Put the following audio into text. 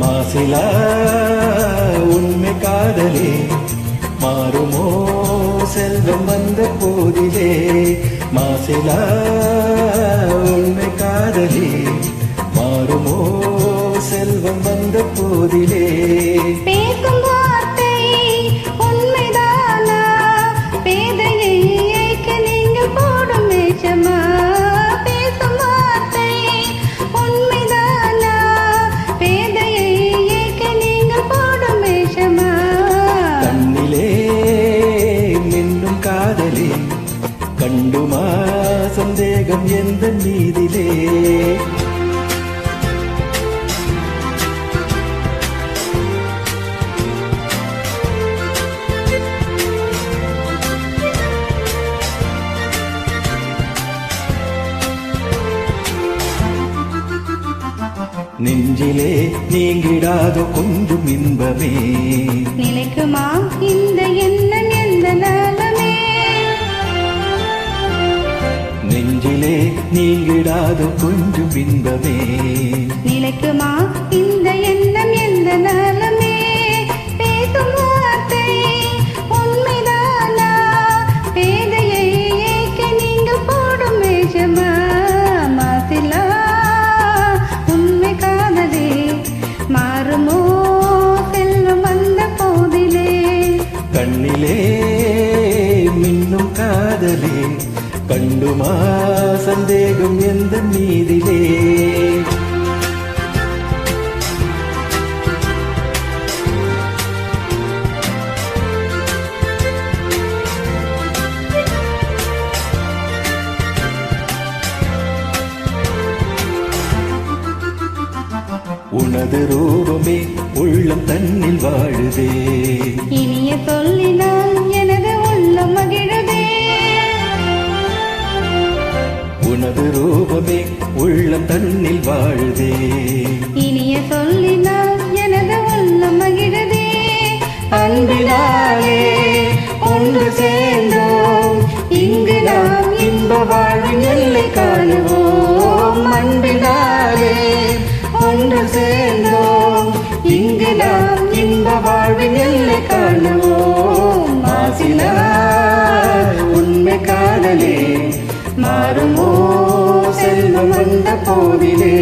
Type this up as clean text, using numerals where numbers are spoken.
மாசிலா உண்மை காதலே மாறுமோ செல்வம் வந்த போதிலே மாசிலா உண்மை காதலே மாறுமோ செல்வம் வந்த போதிலே பேசும் வார்த்தை உண்மைதானா பேதையை ஏய்க்க நீங்கள் போடும் வேஷமா பேசும் வார்த்தை உண்மைதானா பேதையை ஏய்க்க நீங்கள் போடும் வேஷமா கண்ணிலே மின்னும் காதலே கண்டுமா சந்தேகம் எந்த மீதிலே நெஞ்சிலே நீங்கிடாத கொஞ்சம் இன்பமே நிலைக்குமா இந்த எண்ணம் எந்த நலமே நெஞ்சிலே நீங்கிடாத கொஞ்சம் இன்பமே நிலைக்குமா இந்த எண்ணம் எந்த நலமே பேசும் வார்த்தை உண்மைதானா பேதையை ஏய்க்க நீங்கள் போடும் வேஷமா மாசிலா உண்மை காதலே மாறுமோ செல்வம் வந்த போதிலே கண்ணிலே மின்னும் காதலே கண்டுமா சந்தேகம் எந்த மீதிலே உனது ரூபமே உள்ளம் தன்னில் வாழுதே இனிய சொல்லினால் எனது உள்ளம் மகிழுதே உனது ரூபமே உள்ளம் தன்னில் வாழுதே இனிய சொல்லினால் எனது உள்ளம் மகிழுதே அன்பினாலே ஒன்று சேர்ந்தோம் இங்கு நாம் இன்ப வாழ்வின் எல்லை காணுவோம் அன்பினாலே ஒன்று சேர்ந்தோம் இங்கு நாம் இன்ப வாழ்வின் எல்லை காணுவோம் மாசிலா உண்மை காதலே மாறுமோ செல்வம் வந்த போதிலே